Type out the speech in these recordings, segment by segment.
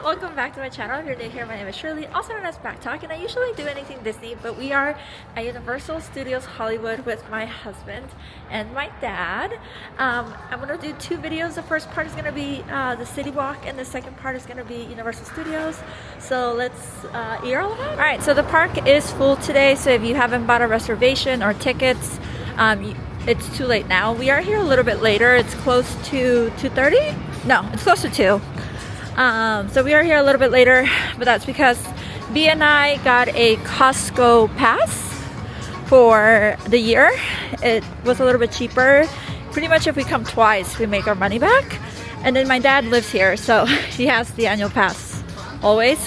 welcome back to my channel. If you're new here, my name is Shirley, also known as Backttalk, and I usually do anything Disney, but we are at Universal Studios Hollywood with my husband and my dad. I'm gonna do two videos. The first part is gonna be the city walk, and the second part is gonna be Universal Studios. So let's hear all about it. All right, so the park is full today, so if you haven't bought a reservation or tickets, it's too late now. We are here a little bit later. It's close to 2:30. No, it's close to 2. So we are here a little bit later, but that's because B and I got a Costco pass for the year. It was a little bit cheaper. Pretty much if we come twice, we make our money back. And then my dad lives here, so he has the annual pass always.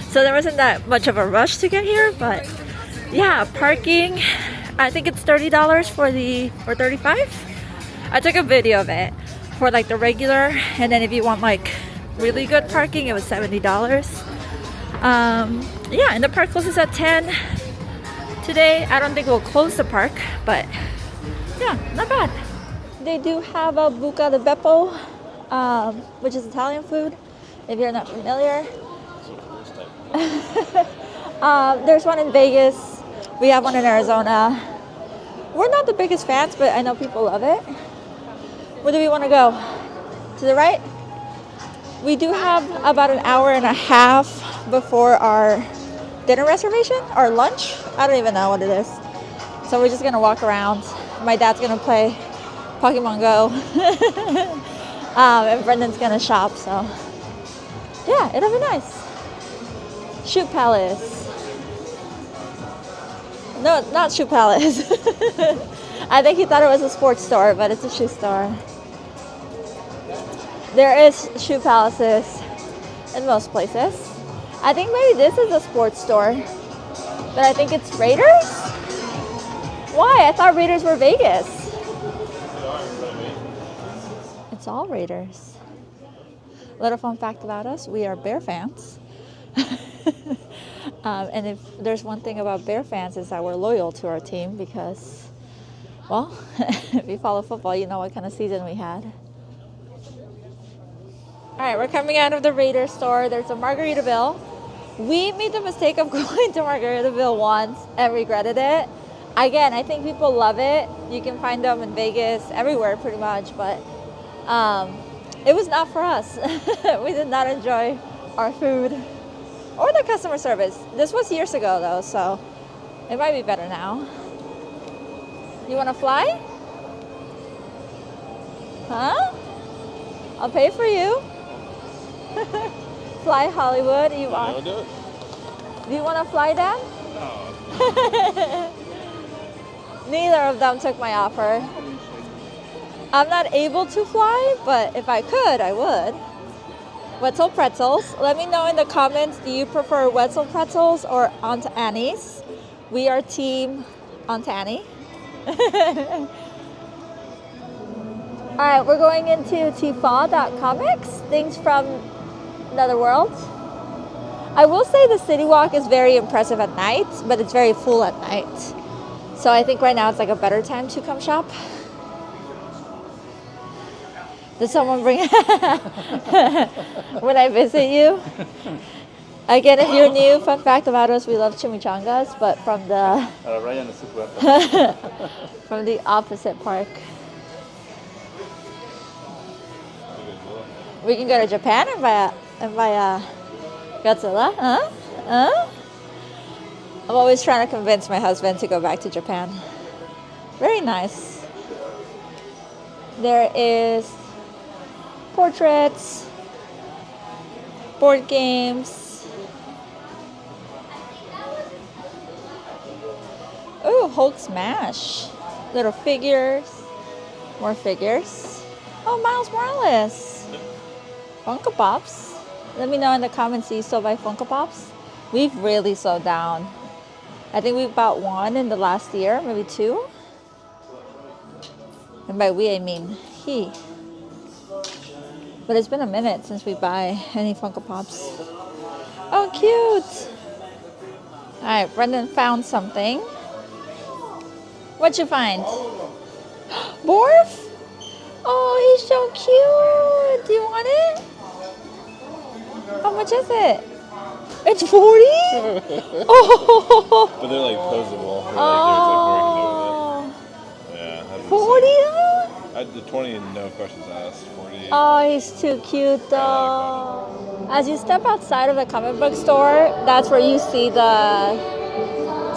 So there wasn't that much of a rush to get here, but yeah, parking, I think it's $30 or $35. I took a video of it for like the regular, and then if you want like really good parking, it was $70. Yeah, and the park closes at 10 today. I don't think we'll close the park, but yeah, not bad. They do have a buca di beppo, which is Italian food, if you're not familiar. There's one in Vegas. We have one in Arizona. We're not the biggest fans, but I know people love it. Where do we want to go? To the right? We do have about an hour and a half before our dinner reservation, or lunch. I don't even know what it is. So we're just gonna walk around. My dad's gonna play Pokemon Go. And Brendan's gonna shop, so yeah, it'll be nice. Shoe Palace. No, not Shoe Palace. I think he thought it was a sports store, but it's a shoe store. There is shoe palaces in most places. I think maybe this is a sports store, but I think it's Raiders? Why? I thought Raiders were Vegas. It's all Raiders. Little fun fact about us, we are Bear fans. And if there's one thing about Bear fans is that we're loyal to our team because, well, if you follow football, you know what kind of season we had. Alright, we're coming out of the Raiders store. There's a Margaritaville. We made the mistake of going to Margaritaville once and regretted it. Again, I think people love it. You can find them in Vegas, everywhere pretty much, but it was not for us. We did not enjoy our food or the customer service. This was years ago though, so it might be better now. You want to fly? Huh? I'll pay for you. Fly Hollywood. You want? Do you want to fly, Dad? No. Neither of them took my offer. I'm not able to fly, but if I could, I would. Wetzel pretzels. Let me know in the comments, do you prefer Wetzel pretzels or Aunt Annie's? We are team Aunt Annie. Alright, we're going into Tifa.comics, things from another world. I will say the city walk is very impressive at night, but it's very full at night. So I think right now it's like a better time to come shop. Did someone bring when I visit you? Again, if you're new, fun fact about us, we love chimichangas, but from the from the opposite park. We can go to Japan and buy a Godzilla. Huh? I'm always trying to convince my husband to go back to Japan. Very nice. There is portraits, board games. Ooh, Hulk smash. Little figures. More figures. Oh, Miles Morales. Funko Pops. Let me know in the comments, do you still buy Funko Pops? We've really slowed down. I think we bought one in the last year, maybe 2. And by we, I mean he. But it's been a minute since we buy any Funko Pops. Oh, cute! Alright, Brendan found something. What'd you find? Borf? Oh, he's so cute! Do you want it? How much is it? It's 40? Oh! But they're like posable. They're Oh! like, yeah, that's 40 though? I did 20 and no questions asked. 40. Oh, he's too cute though. As you step outside of the comic book store, that's where you see the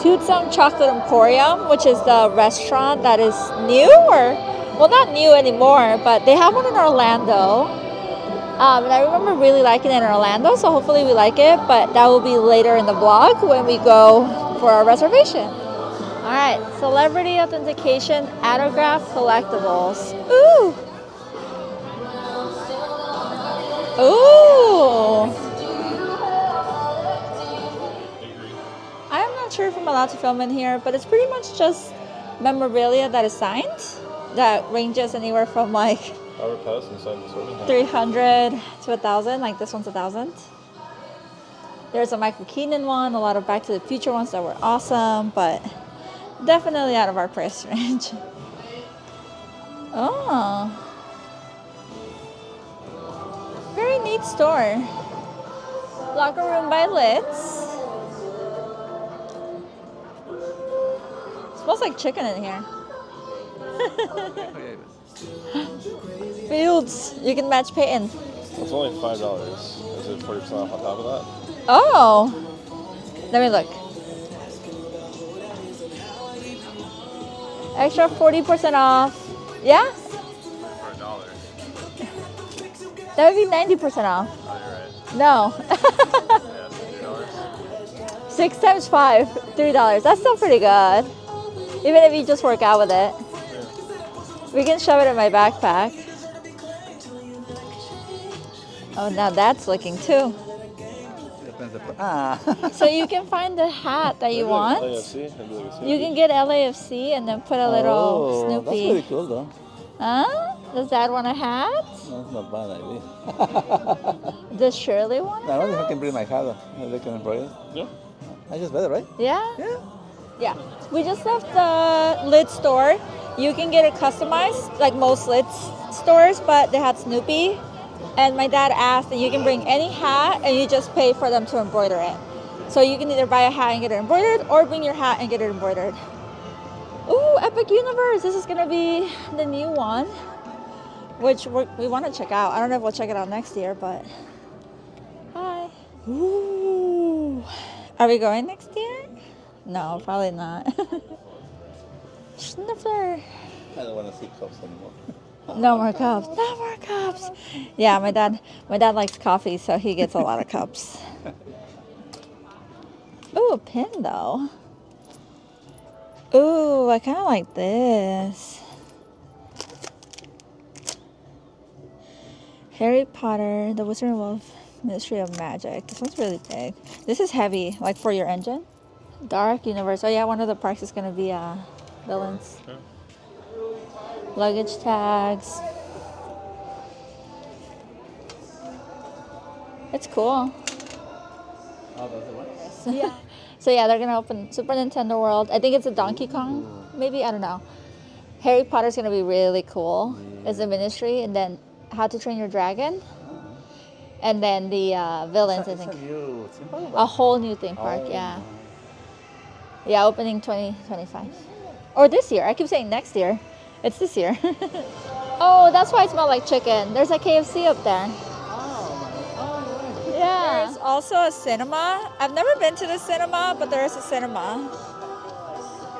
Toothsome Chocolate Emporium, which is the restaurant that is new, or well, not new anymore, but they have one in Orlando. And I remember really liking it in Orlando, so hopefully we like it, but that will be later in the vlog when we go for our reservation. All right, celebrity authentication autograph collectibles. Ooh. Ooh. I'm not sure if I'm allowed to film in here, but it's pretty much just memorabilia that is signed that ranges anywhere from like 300 to 1,000. Like this one's 1,000. There's a Michael Keaton one, a lot of Back to the Future ones that were awesome, but definitely out of our price range. Oh. Very neat store. Locker room by Litz. Smells like chicken in here. Fields. You can match Peyton. It's only $5. Is it 40% off on top of that? Oh. Let me look. Extra 40% off. Yeah? For $1. That would be 90% off. Oh, you're right. No. Yeah, $3. 6 times 5, $3. That's still pretty good. Even if you just work out with it. We can shove it in my backpack. Oh, now that's looking too. So you can find the hat that you want. You can get LAFC and then put a little Snoopy. That's pretty cool though. Huh? Does Dad want a hat? No, that's not a bad idea. Does Shirley want a I wonder if I hat? can bring my hat. They can embroider it. Yeah. That's just better, right? Yeah? Yeah. Yeah. We just left the Lid store. You can get it customized, like most Lid stores, but they had Snoopy. And my dad asked that you can bring any hat and you just pay for them to embroider it. So you can either buy a hat and get it embroidered or bring your hat and get it embroidered. Ooh, Epic Universe. This is going to be the new one, which we want to check out. I don't know if we'll check it out next year, but hi. Ooh. Are we going next year? No, probably not. Sniffler. I don't want to see cups anymore. No more cups. No more cups. Yeah, my dad likes coffee, so he gets a lot of cups. Ooh, a pin though. Ooh, I kind of like this. Harry Potter, The Wizard and Wolf, Ministry of Magic. This one's really big. This is heavy, like for your engine. Dark Universe. Oh yeah, one of the parks is gonna be villains. Okay. Luggage tags. It's cool. Oh, that's the one? Yeah. So yeah, they're gonna open Super Nintendo World. I think it's a Donkey Kong, maybe, I don't know. Harry Potter's gonna be really cool. It's a ministry, and then How to Train Your Dragon, and then the villains. I think a whole new theme park. Yeah. Yeah, opening 2025 or this year. I keep saying next year. It's this year. Oh, that's why it smells like chicken. There's a KFC up there. Yeah. There's also a cinema. I've never been to the cinema, but there is a cinema.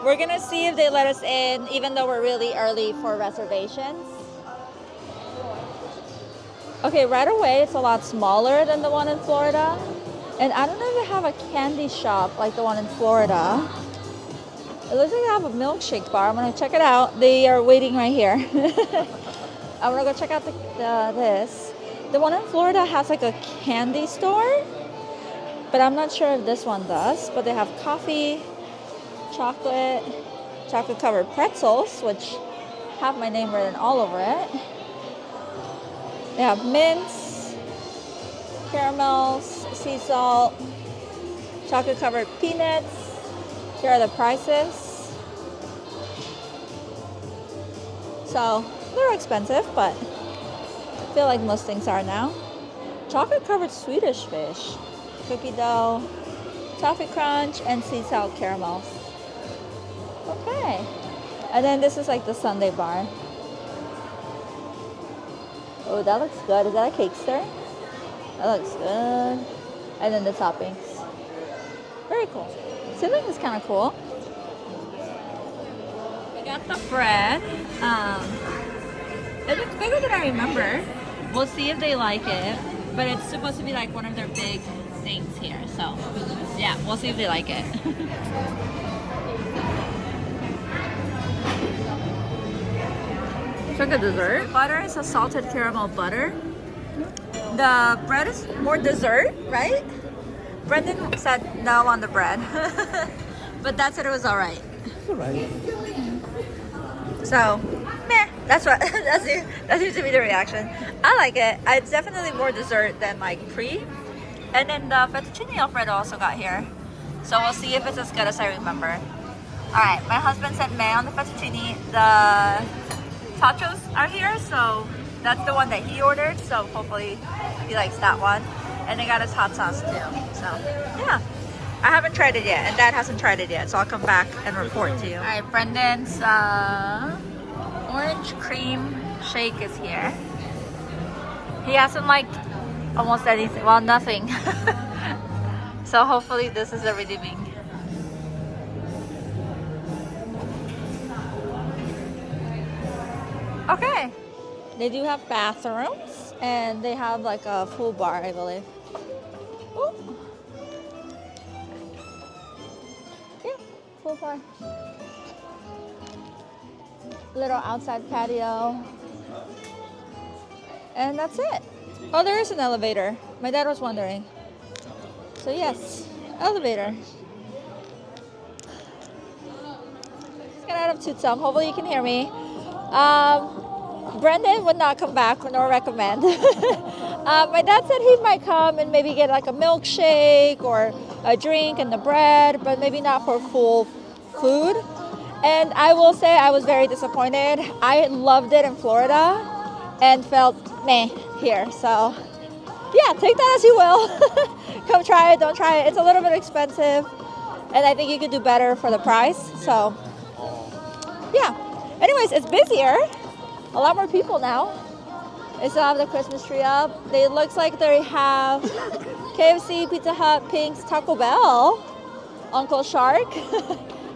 We're gonna see if they let us in, even though we're really early for reservations. Okay, right away it's a lot smaller than the one in Florida. And I don't know if they have a candy shop like the one in Florida. It looks like they have a milkshake bar. I'm gonna check it out. They are waiting right here. I'm gonna go check out this. The one in Florida has like a candy store, but I'm not sure if this one does. But they have coffee, chocolate covered pretzels, which have my name written all over it. They have mints, caramels, sea salt, chocolate covered peanuts. Here are the prices. So they're expensive, but I feel like most things are now. chocolate covered Swedish fish, cookie dough, toffee crunch, and sea salt caramels. Okay. And then this is like the sundae bar. Oh, that looks good. Is that a cake stir? That looks good. And then the toppings. Very cool. Ceiling is kind of cool. We got the bread. It looks bigger than I remember. We'll see if they like it. But it's supposed to be like one of their big things here. So, yeah, we'll see if they like it. It's like a dessert. Butter is a salted caramel butter. The bread is more dessert, right? Brendan said no on the bread. But that said it was alright. It's alright. So, meh. That's what that seems to be the reaction. I like it. It's definitely more dessert than like pre. And then the fettuccine Alfredo also got here. So we'll see if it's as good as I remember. Alright, my husband said meh on the fettuccine. The tacos are here, so that's the one that he ordered. So hopefully he likes that one. And they got his hot sauce too. So yeah. I haven't tried it yet, and Dad hasn't tried it yet, so I'll come back and report to you. Alright, Brendan's orange cream shake is here. He hasn't liked almost anything, well, nothing. So hopefully this is a redeeming. Okay. They do have bathrooms, and they have like a pool bar, I believe. Ooh. Yeah, pool bar. Little outside patio. And that's it. Oh, there is an elevator. My dad was wondering. So yes, elevator. Let's get out of Toothsome. Hopefully you can hear me. Brendan would not come back nor recommend. My dad said he might come and maybe get like a milkshake or a drink and the bread, but maybe not for full food. And I will say I was very disappointed. I loved it in Florida and felt meh here. So yeah, take that as you will. Come try it, don't try it. It's a little bit expensive and I think you could do better for the price. So yeah. Anyways, it's busier. A lot more people now. They still have the Christmas tree up. It looks like they have KFC, Pizza Hut, Pink's, Taco Bell, Uncle Shark,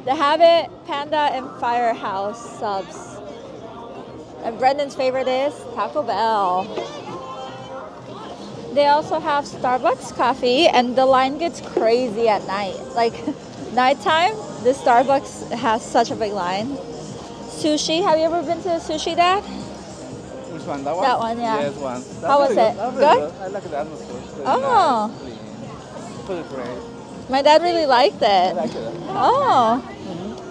The Habit, Panda, and Firehouse subs. And Brendan's favorite is Taco Bell. They also have Starbucks coffee, and the line gets crazy at night. Like nighttime, the Starbucks has such a big line. Sushi. Have you ever been to sushi, Dad? Which one? That one? That one, yeah. Yes, one. How was it? Good? I like the atmosphere. It's Oh. nice, clean. Pretty great. My dad really liked I it. like it. Oh.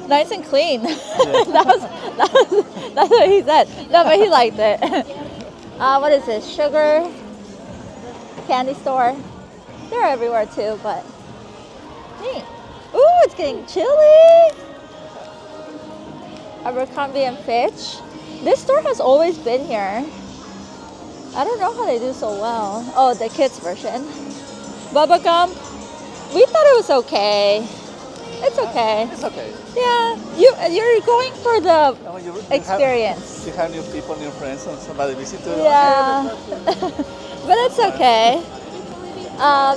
Nice and clean. That's what he said. No, but he liked it. What is this? Sugar candy store. They're everywhere too, but neat. Ooh, it's getting chilly. Abercrombie and Fitch. This store has always been here. I don't know how they do so well. Oh, the kids version. Bubblegum. We thought it was okay. It's okay. It's okay. Yeah, you're going for the You experience. You have new people, new friends, and somebody visit you. Yeah, but it's okay.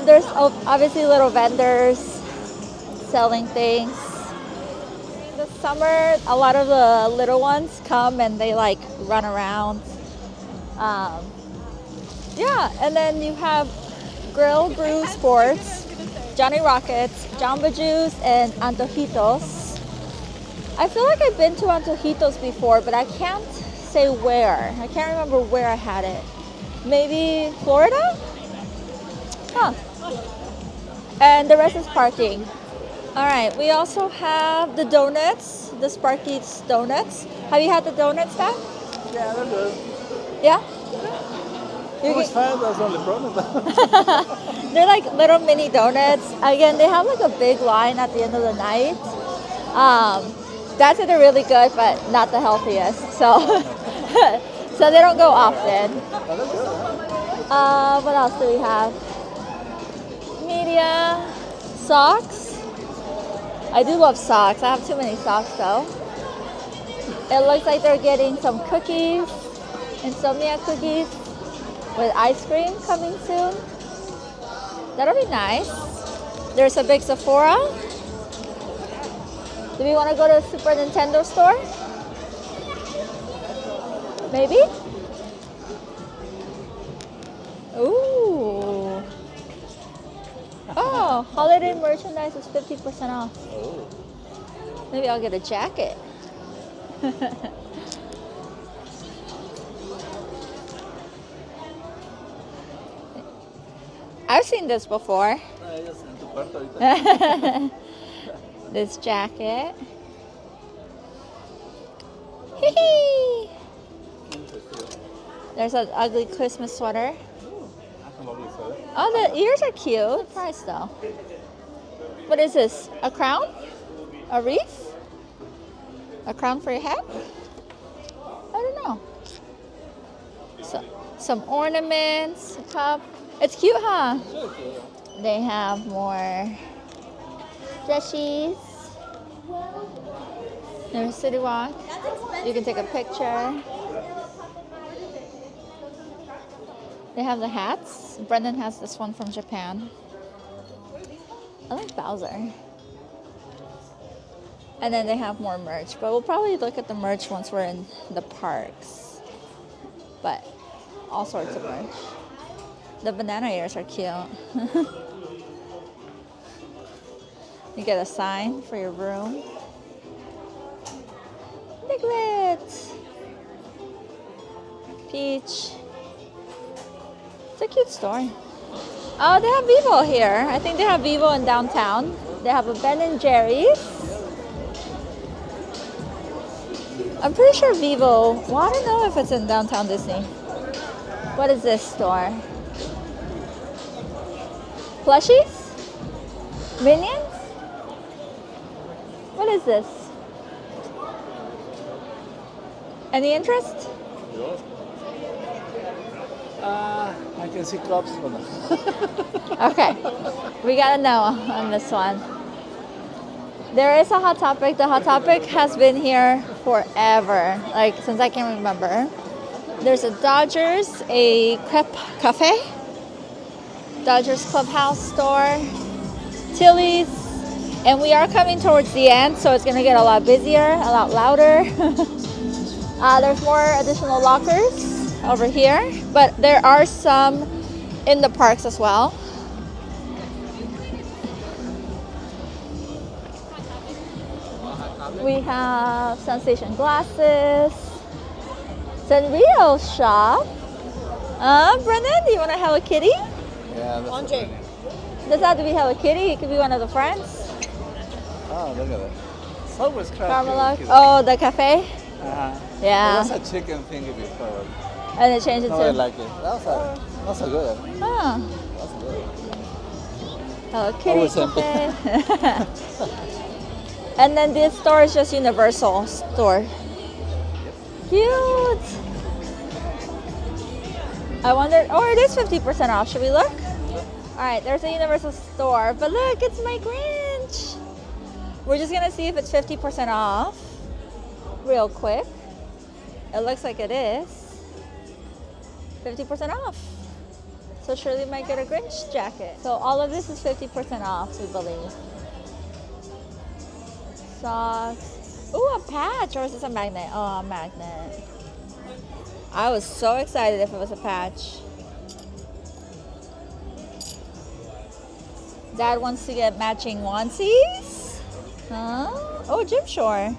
There's obviously little vendors selling things. In the summer, a lot of the little ones come and they like run around. Yeah, and then you have Grill Brew Sports, Johnny Rockets, Jamba Juice, and Antojitos. I feel like I've been to Antojitos before, but I can't say where. I can't remember where I had it. Maybe Florida? Huh. And the rest is parking. All right, we also have the donuts, the Sparky's donuts. Have you had the donuts, Dad? Yeah, they're good. Yeah? It was fine, that's the only problem. They're like little mini donuts. Again, they have like a big line at the end of the night. That's it, they're really good, but not the healthiest. So, so they don't go often. Oh, they're good, huh? What else do we have? Media, socks. I do love socks. I have too many socks though. It looks like they're getting some cookies, insomnia cookies with ice cream coming soon. That'll be nice. There's a big Sephora. Do we want to go to the Super Nintendo store? Maybe? Ooh. Oh, holiday merchandise is 50% off. Oh. Maybe I'll get a jacket. I've seen this before. This jacket. Hee. There's an ugly Christmas sweater. Oh, the ears are cute. Good price though. What is this? A crown? A wreath? A crown for your head? I don't know. So, some ornaments, a cup. It's cute, huh? They have more dresses. There's City Walk. You can take a picture. They have the hats. Brendan has this one from Japan. I like Bowser. And then they have more merch. But we'll probably look at the merch once we're in the parks. But all sorts of merch. The banana ears are cute. You get a sign for your room. Piglet. Peach. It's a cute store. Oh, they have Vivo here. I think they have Vivo in downtown. They have a Ben & Jerry's. I'm pretty sure Vivo. Well, I don't know if it's in downtown Disney. What is this store? Plushies? Minions? What is this? Any interest? I can see cups for now. Okay, we gotta know on this one. There is a Hot Topic. The Hot Topic has been here forever, like since I can remember. There's a Dodgers, a crepe cafe, Dodgers Clubhouse store, Tilly's, and we are coming towards the end, so it's gonna get a lot busier, a lot louder. There's more additional lockers over here, but there are some in the parks as well. We have Sensation glasses, Sanrio shop. Brendan, do you want to Hello Kitty? Yeah, that's Andre. Doesn't have to be Hello Kitty. It could be one of the friends. Oh, look at that. Subway's Carmela. Oh, the cafe. Yeah. That's a chicken thingy before. And they changed it No, I to. like it. That's a good one. Oh, That's good. Hello Kitty Always empty. cafe. And then this store is just Universal store. Cute. I wondered. Oh, it is 50% off. Should we look? All right, there's a Universal store, but look, it's my Grinch. We're just gonna see if it's 50% off real quick. It looks like it is 50% off. So Shirley might get a Grinch jacket. So all of this is 50% off, we believe. Socks. Ooh, a patch, or is this a magnet? Oh, a magnet. I was so excited if it was a patch. Dad wants to get matching onesies. Huh? Oh, Gym Shore.